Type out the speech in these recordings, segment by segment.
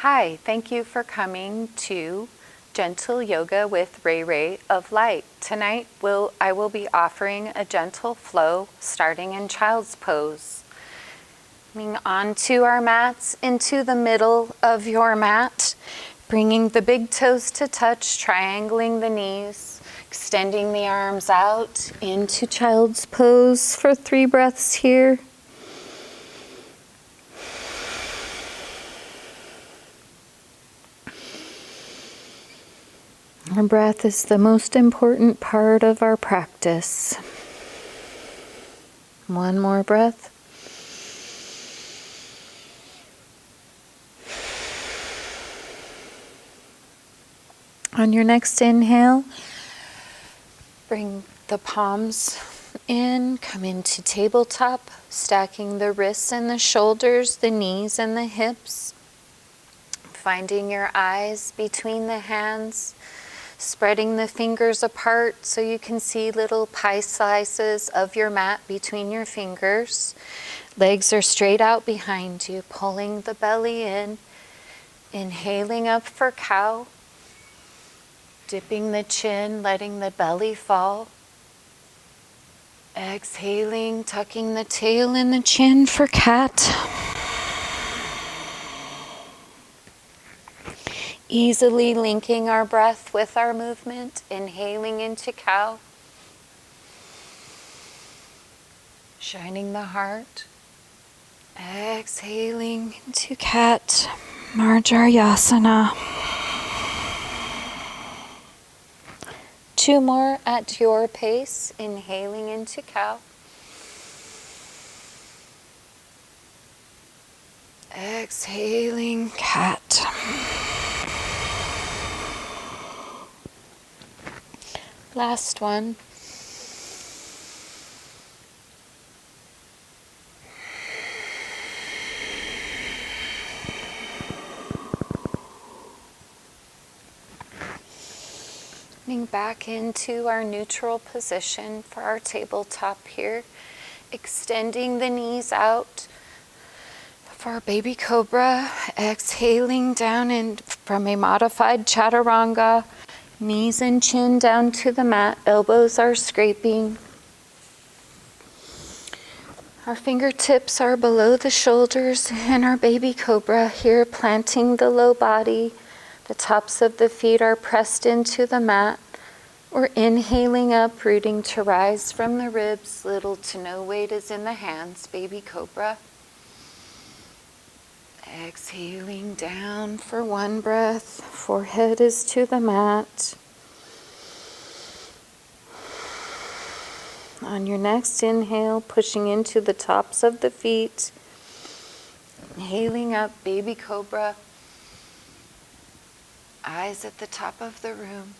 Hi, thank you for coming to Gentle Yoga with Ray Ray of Light. Tonight I will be offering a gentle flow starting in child's pose. Coming onto our mats into the middle of your mat, bringing the big toes to touch, triangling the knees, extending the arms out into child's pose for 3 breaths here. Our breath is the most important part of our practice. One more breath. On your next inhale, bring the palms in, come into tabletop, stacking the wrists and the shoulders, the knees and the hips. Finding your eyes between the hands. Spreading the fingers apart so you can see little pie slices of your mat between your fingers. Legs are straight out behind you, pulling the belly in. Inhaling up for cow. Dipping the chin, letting the belly fall. Exhaling, tucking the tail and the chin for cat. Easily linking our breath with our movement, inhaling into cow, shining the heart, exhaling into cat, Marjaryasana. 2 more at your pace, inhaling into cow, exhaling cat. Last one. Coming back into our neutral position for our tabletop here. Extending the knees out for our baby cobra. Exhaling down in from a modified chaturanga. Knees and chin down to the mat, elbows are scraping. Our fingertips are below the shoulders and our baby cobra here planting the low body. The tops of the feet are pressed into the mat. We're inhaling up, rooting to rise from the ribs. Little to no weight is in the hands, baby cobra. Exhaling down for 1 breath. Forehead is to the mat. On your next inhale, pushing into the tops of the feet. Inhaling up, baby cobra. Eyes at the top of the room.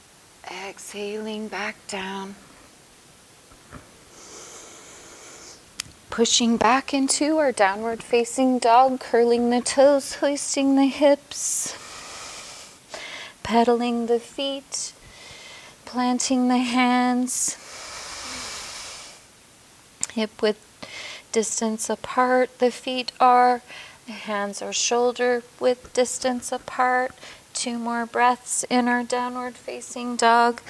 Exhaling back down. Pushing back into our downward facing dog, curling the toes, hoisting the hips, pedaling the feet, planting the hands, hip width distance apart, the feet are, the hands are shoulder width distance apart. 2 more breaths in our downward facing dog.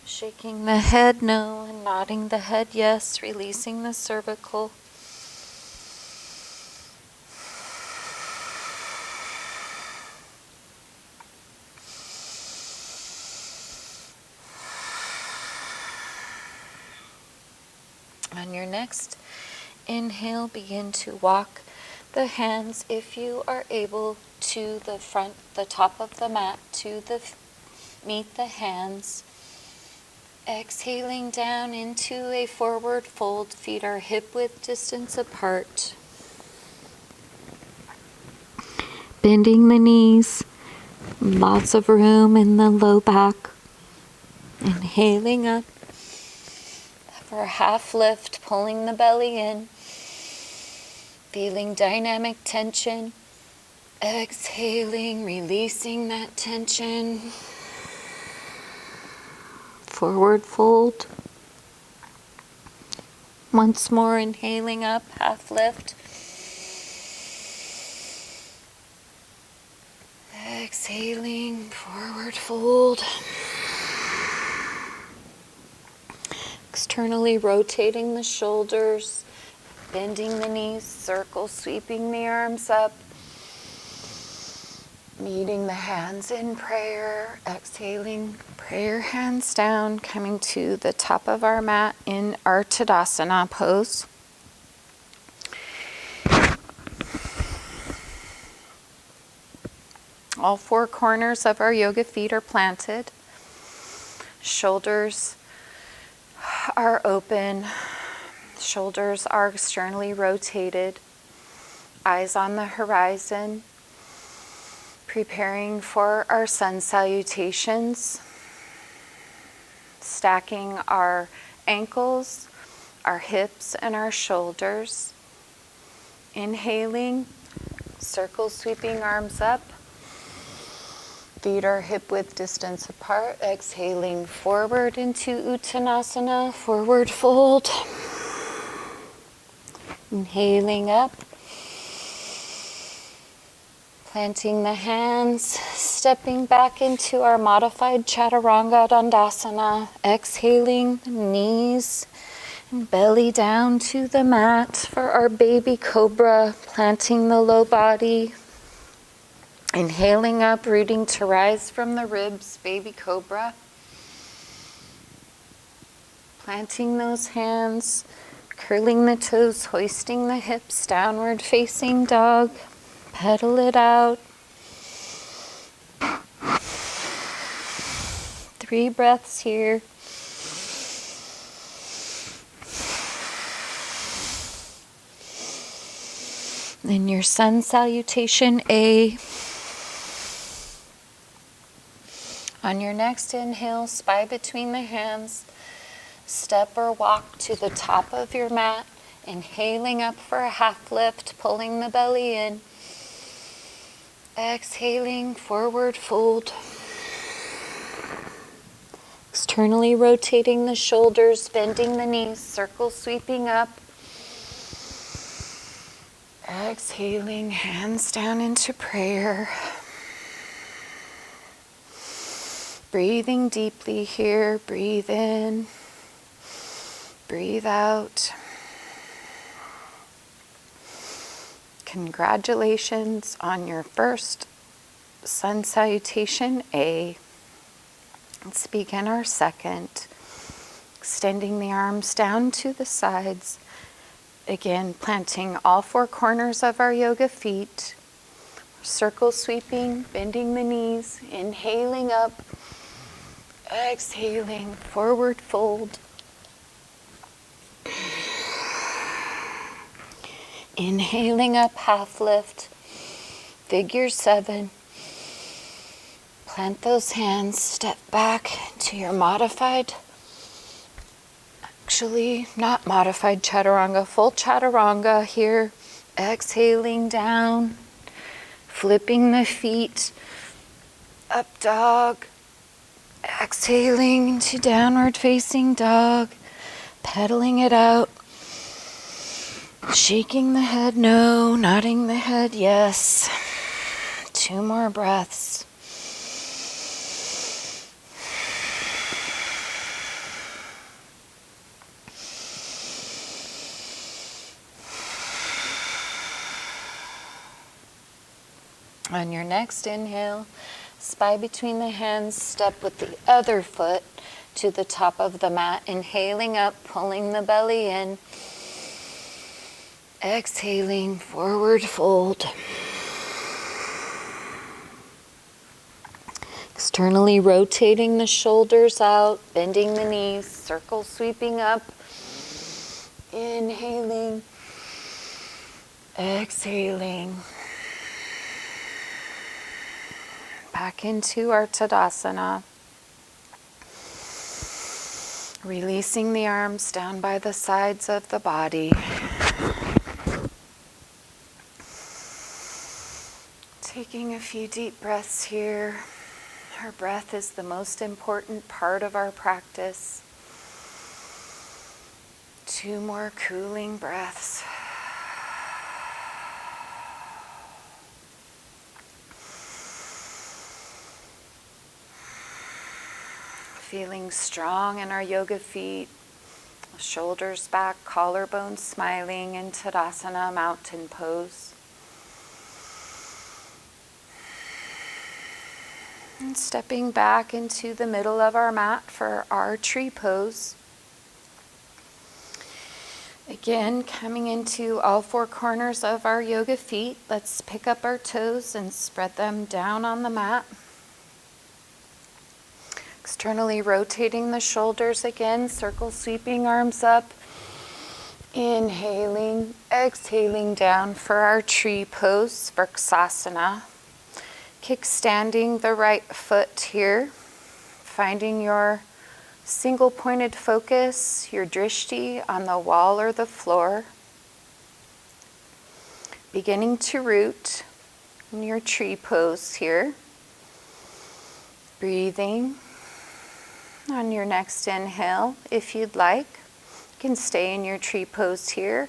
Shaking the head no and nodding the head yes, releasing the cervical. On your next inhale, begin to walk the hands, if you are able, to the front, the top of the mat, meet the hands. Exhaling down into a forward fold, feet are hip width distance apart. Bending the knees, lots of room in the low back. Inhaling up for a half lift, pulling the belly in. Feeling dynamic tension. Exhaling, releasing that tension. Forward fold. Once more, inhaling up, half lift. Exhaling, forward fold. Externally rotating the shoulders, bending the knees, circle, sweeping the arms up. Meeting the hands in prayer, exhaling, prayer hands down, coming to the top of our mat in our Tadasana pose. All four corners of our yoga feet are planted. Shoulders are open. Shoulders are externally rotated. Eyes on the horizon. Preparing for our sun salutations. Stacking our ankles, our hips, and our shoulders. Inhaling, circle sweeping arms up. Feet are hip-width distance apart. Exhaling forward into Uttanasana, forward fold. Inhaling up. Planting the hands, stepping back into our modified Chaturanga Dandasana. Exhaling, knees and belly down to the mat for our baby cobra. Planting the low body. Inhaling up, rooting to rise from the ribs, baby cobra. Planting those hands, curling the toes, hoisting the hips, downward facing dog. Pedal it out. 3 breaths here. Then your sun salutation A. On your next inhale, spine between the hands, step or walk to the top of your mat, inhaling up for a half lift, pulling the belly in. Exhaling, forward fold. Externally rotating the shoulders, bending the knees, circle sweeping up. Exhaling, hands down into prayer. Breathing deeply here, breathe in, breathe out. Congratulations on your first sun salutation A. Let's begin our second. Extending the arms down to the sides. Again, planting all 4 corners of our yoga feet. Circle sweeping, bending the knees, inhaling up. Exhaling, forward fold. Inhaling up, half lift. Figure 7. Plant those hands, step back to your modified, actually not modified Chaturanga, full Chaturanga here. Exhaling down, flipping the feet, up dog. Exhaling into downward facing dog, pedaling it out, shaking the head no, nodding the head yes. 2 more breaths. On your next inhale, spine between the hands, step with the other foot to the top of the mat. Inhaling up, pulling the belly in. Exhaling, forward fold. Externally rotating the shoulders out, bending the knees, circle sweeping up. Inhaling, exhaling. Back into our Tadasana. Releasing the arms down by the sides of the body. Taking a few deep breaths here. Our breath is the most important part of our practice. 2 more cooling breaths. Feeling strong in our yoga feet, shoulders back, collarbones smiling in Tadasana, mountain pose. And stepping back into the middle of our mat for our tree pose. Again, coming into all four corners of our yoga feet, let's pick up our toes and spread them down on the mat. Externally rotating the shoulders again, circle sweeping arms up. Inhaling, exhaling down for our tree pose, Vrksasana. Kickstanding the right foot here, finding your single pointed focus, your drishti on the wall or the floor. Beginning to root in your tree pose here. Breathing. On your next inhale, if you'd like, you can stay in your tree pose here.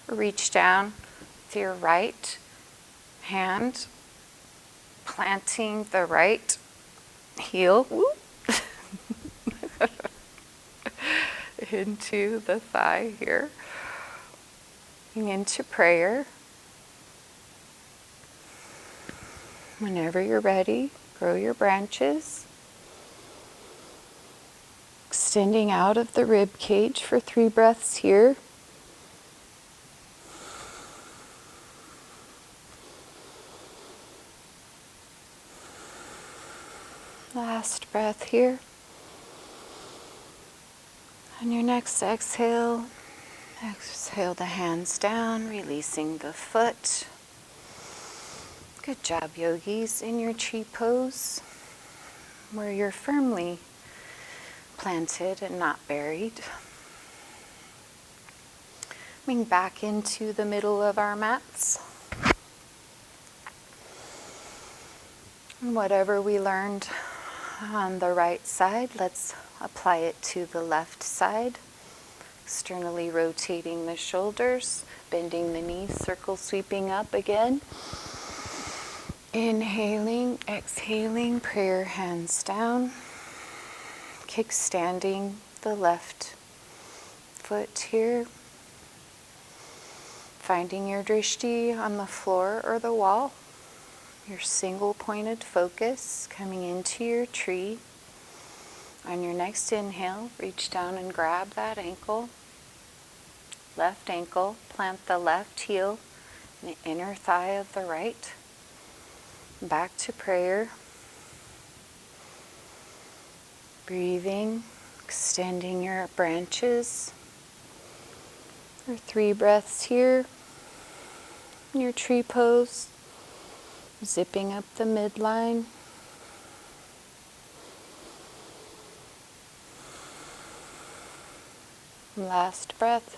Reach down with your right hand, planting the right heel into the thigh here, into prayer. Whenever you're ready, grow your branches, extending out of the rib cage for 3 breaths here. Last breath here. On your next exhale, exhale the hands down, releasing the foot. Good job, yogis, in your tree pose, where you're firmly planted and not buried. Coming back into the middle of our mats. And whatever we learned on the right side, let's apply it to the left side. Externally rotating the shoulders, bending the knees, circle sweeping up again. Inhaling, exhaling, prayer hands down. Kickstanding the left foot here. Finding your drishti on the floor or the wall. Your single pointed focus coming into your tree. On your next inhale, reach down and grab that ankle. Left ankle, plant the left heel in the inner thigh of the right. Back to prayer. Breathing, extending your branches. For 3 breaths here. Your tree pose. Zipping up the midline. Last breath.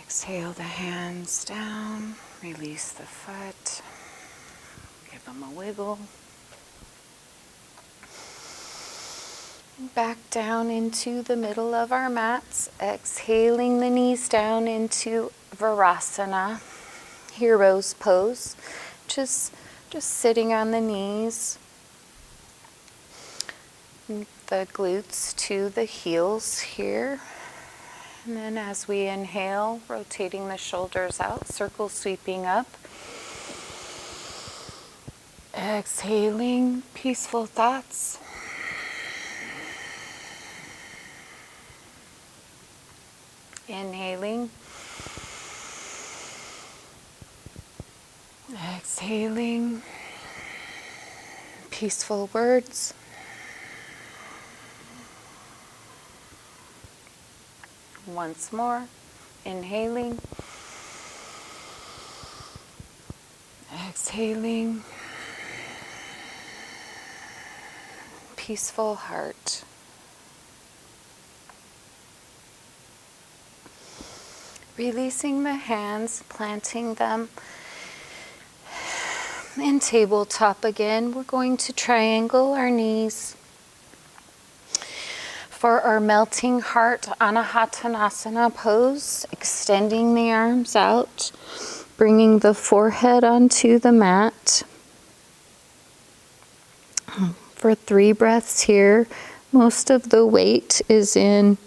Exhale the hands down. Release the foot. Give them a wiggle. Back down into the middle of our mats. Exhaling the knees down into Virasana. Hero's pose, just sitting on the knees, the glutes to the heels here, and then as we inhale, rotating the shoulders out, circle sweeping up, exhaling, peaceful thoughts. Inhaling. Exhaling, peaceful words. Once more, inhaling, exhaling, peaceful heart. Releasing the hands, planting them in tabletop again. We're going to triangle our knees for our melting heart Anahatanasana pose, extending the arms out, bringing the forehead onto the mat. For 3 breaths here, most of the weight is in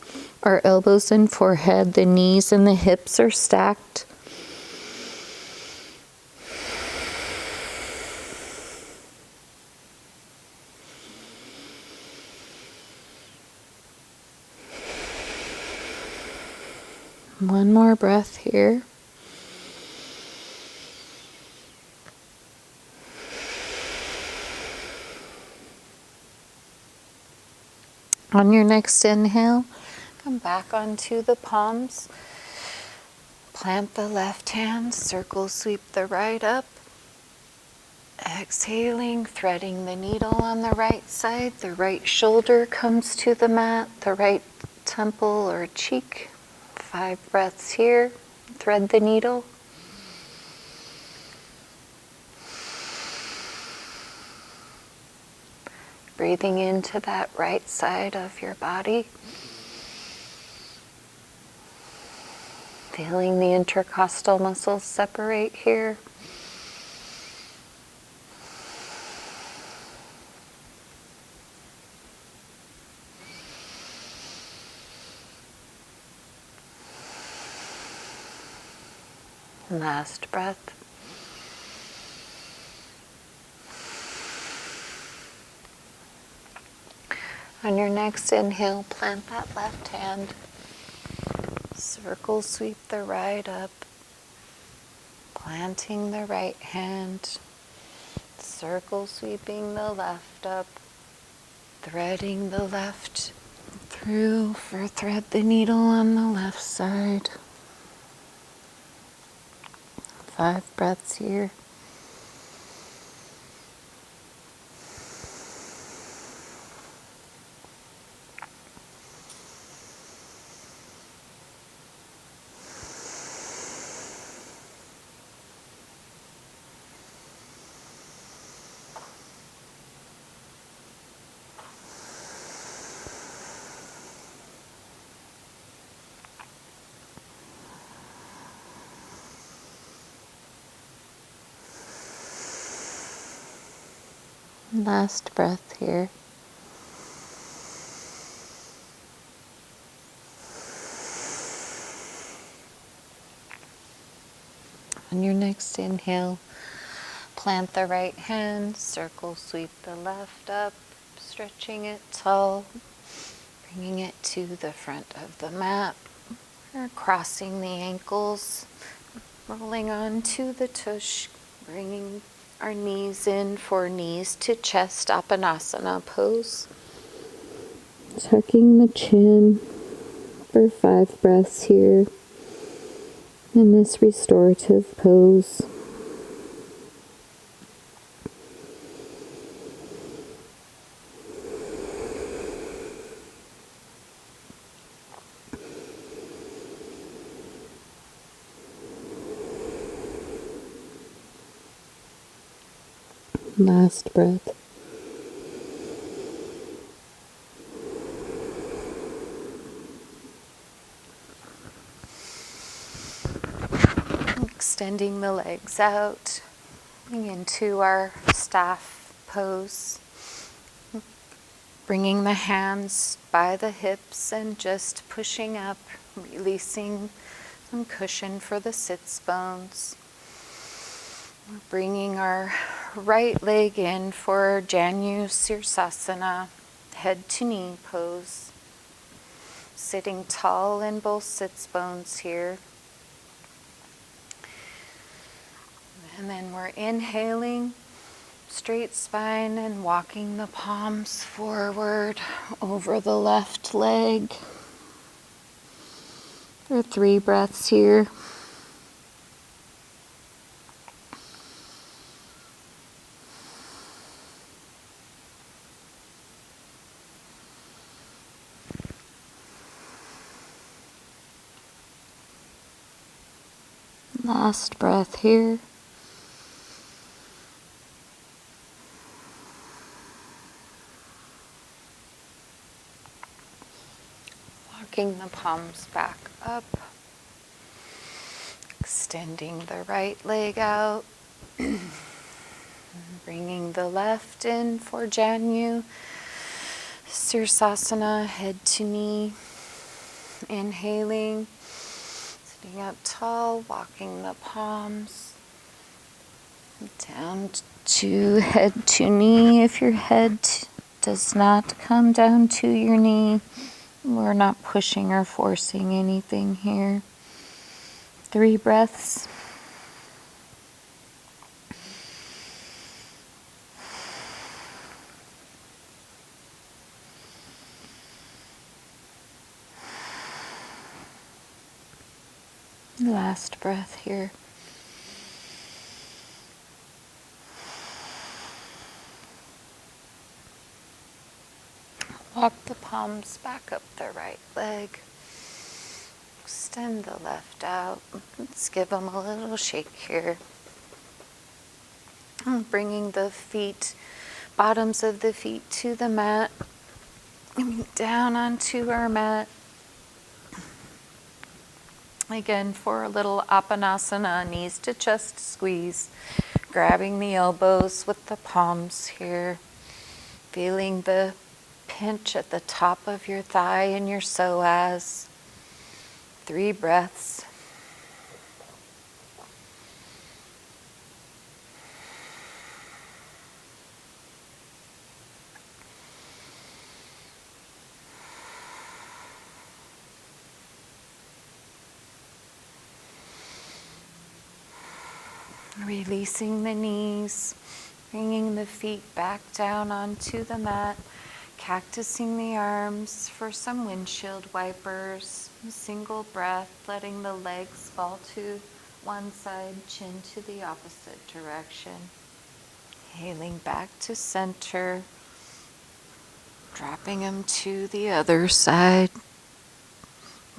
our elbows and forehead. The knees and the hips are stacked. One more breath here. On your next inhale, come back onto the palms. Plant the left hand, circle sweep the right up. Exhaling, threading the needle on the right side. The right shoulder comes to the mat, the right temple or cheek. 5 breaths here. Thread the needle. Breathing into that right side of your body. Feeling the intercostal muscles separate here. Last breath. On your next inhale, plant that left hand. Circle sweep the right up. Planting the right hand. Circle sweeping the left up. Threading the left through for thread the needle on the left side. 5 breaths here. Last breath here. On your next inhale, plant the right hand, circle sweep the left up, stretching it tall, bringing it to the front of the mat, or crossing the ankles, rolling onto the tush, bringing our knees in for knees to chest Apanasana pose. Tucking the chin for 5 breaths here in this restorative pose. Last breath. Extending the legs out into our staff pose. Bringing the hands by the hips and just pushing up, releasing some cushion for the sits bones. Bringing our right leg in for Janu Sirsasana, head to knee pose. Sitting tall in both sits bones here. And then we're inhaling, straight spine, and walking the palms forward over the left leg. There are 3 breaths here. Last breath here. Walking the palms back up. Extending the right leg out. Bringing the left in for Janu. Sirsasana, head to knee. Inhaling, sitting up tall, walking the palms down to head to knee. If your head does not come down to your knee, we're not pushing or forcing anything here. 3 breaths. Last breath here. Walk the palms back up the right leg. Extend the left out. Let's give them a little shake here. And bringing the feet, bottoms of the feet to the mat. Down onto our mat. Again, for a little Apanasana, knees to chest squeeze. Grabbing the elbows with the palms here. Feeling the pinch at the top of your thigh and your psoas. 3 breaths. Releasing the knees, bringing the feet back down onto the mat, cactusing the arms for some windshield wipers, a single breath, letting the legs fall to one side, chin to the opposite direction. Hailing back to center, dropping them to the other side,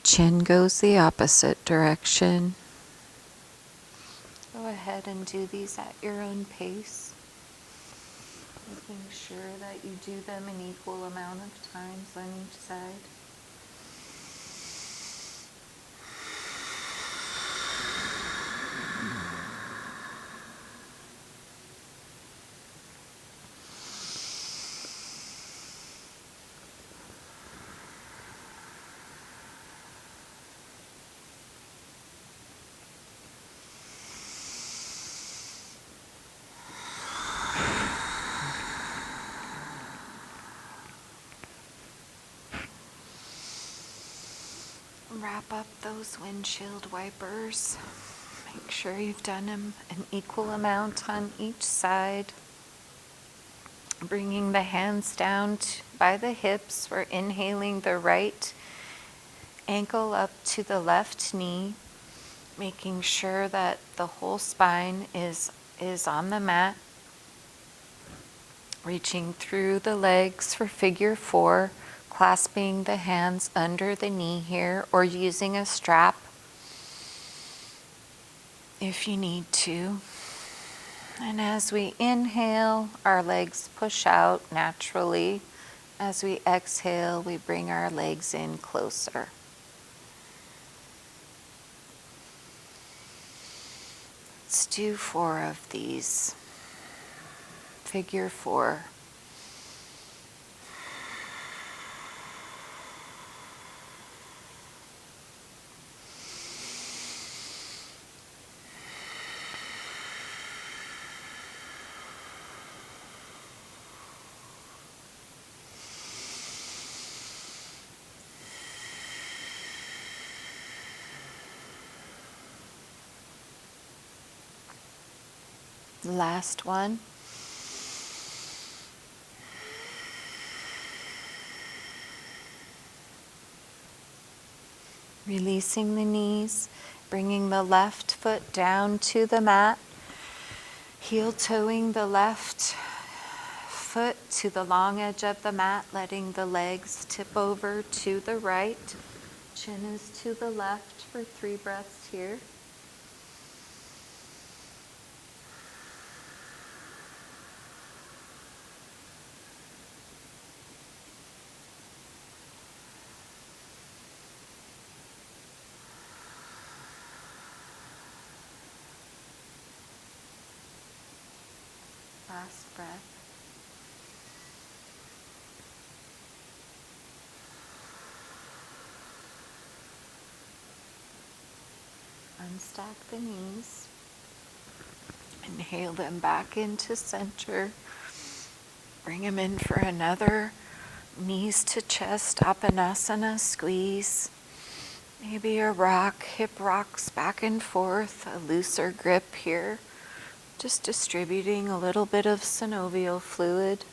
chin goes the opposite direction. Go ahead and do these at your own pace, making sure that you do them an equal amount of times on each side. Wrap up those windshield wipers. Make sure you've done them an equal amount on each side. Bringing the hands down by the hips. We're inhaling the right ankle up to the left knee, making sure that the whole spine is on the mat. Reaching through the legs for figure 4. Clasping the hands under the knee here or using a strap if you need to. And as we inhale, our legs push out naturally. As we exhale, we bring our legs in closer. Let's do 4 of these. Figure 4. Last one. Releasing the knees, bringing the left foot down to the mat, heel toeing the left foot to the long edge of the mat, letting the legs tip over to the right. Chin is to the left for 3 breaths here. last breath. Unstack the knees. Inhale them back into center. Bring them in for another knees to chest Apanasana squeeze. Maybe a rock, hip rocks back and forth, a looser grip here. Just distributing a little bit of synovial fluid.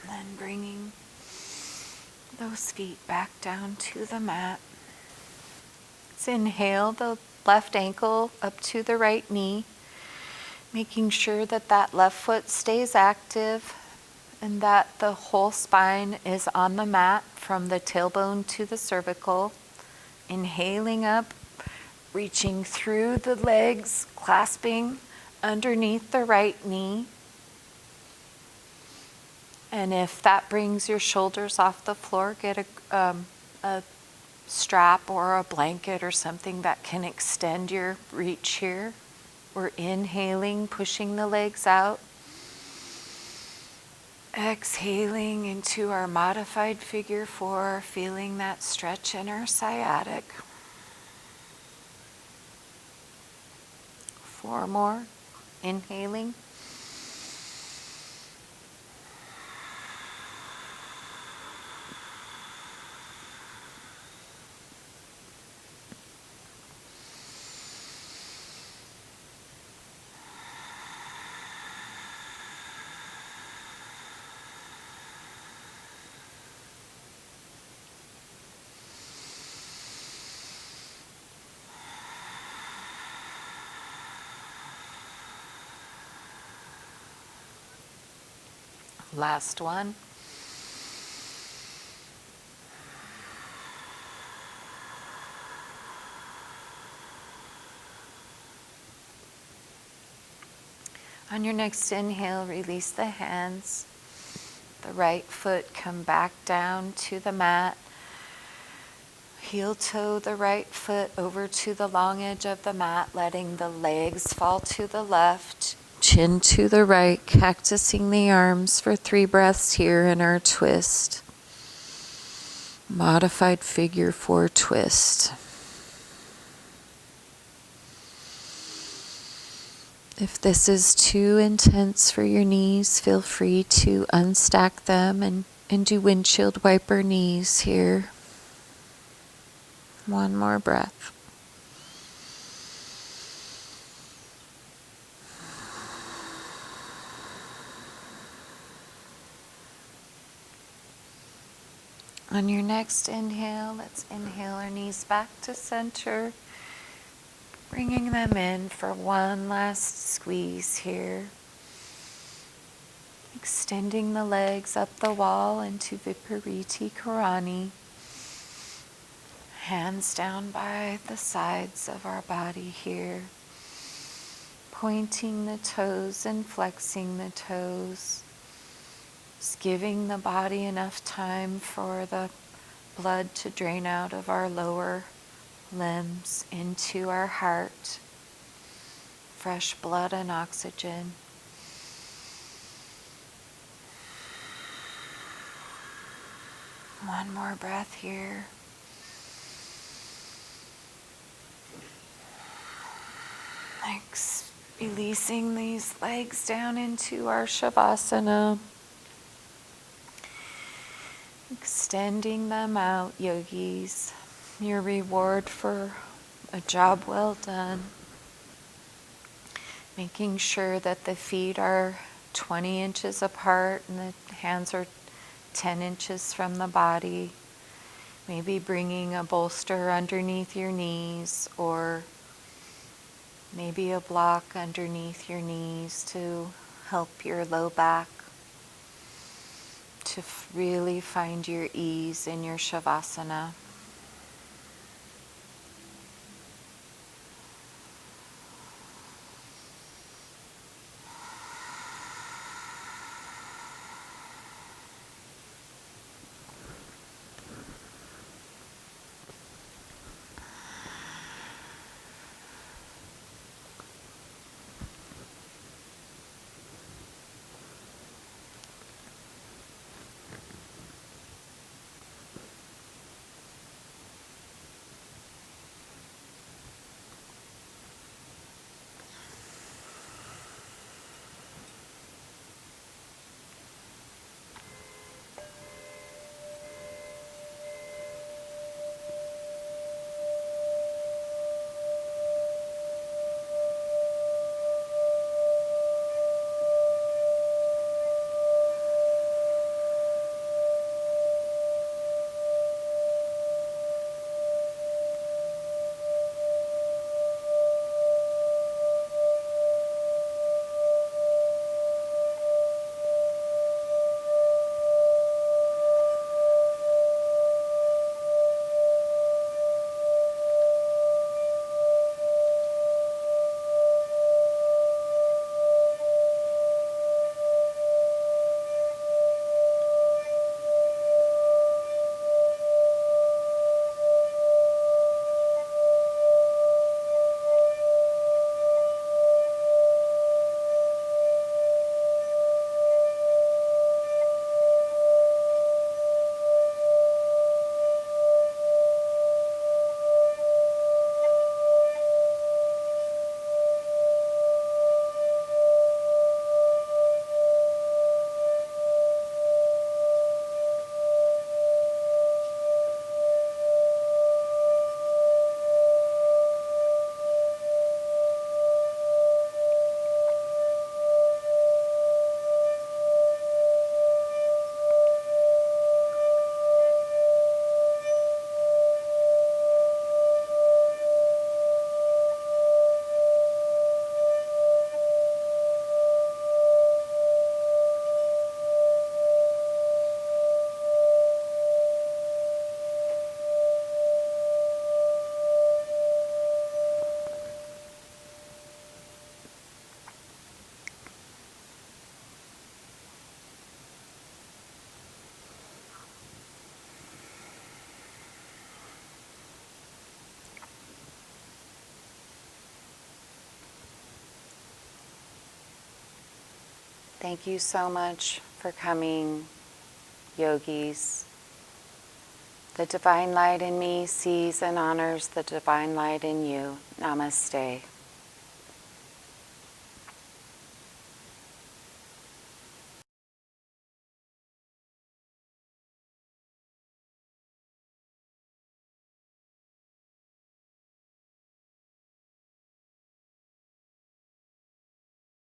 Then bringing those feet back down to the mat. Let's inhale the left ankle up to the right knee, making sure that that left foot stays active and that the whole spine is on the mat from the tailbone to the cervical. Inhaling up, reaching through the legs, clasping underneath the right knee. And if that brings your shoulders off the floor, get a strap or a blanket or something that can extend your reach here. We're inhaling, pushing the legs out. Exhaling into our modified figure 4, feeling that stretch in our sciatic. 4 more. Inhaling. Last one. On your next inhale, release the hands. The right foot come back down to the mat. Heel toe the right foot over to the long edge of the mat, letting the legs fall to the left. Chin to the right, cactusing the arms for 3 breaths here in our twist. Modified figure 4 twist. If this is too intense for your knees, feel free to unstack them and do windshield wiper knees here. 1 more breath. On your next inhale, let's inhale our knees back to center, bringing them in for one last squeeze here. Extending the legs up the wall into Vipariti Karani. Hands down by the sides of our body here. Pointing the toes and flexing the toes. Just giving the body enough time for the blood to drain out of our lower limbs into our heart. Fresh blood and oxygen. One more breath here. Releasing these legs down into our Shavasana. Extending them out, yogis. Your reward for a job well done. Making sure that the feet are 20 inches apart and the hands are 10 inches from the body. Maybe bringing a bolster underneath your knees, or maybe a block underneath your knees to help your low back to really find your ease in your Shavasana. Thank you so much for coming, yogis. The divine light in me sees and honors the divine light in you. Namaste.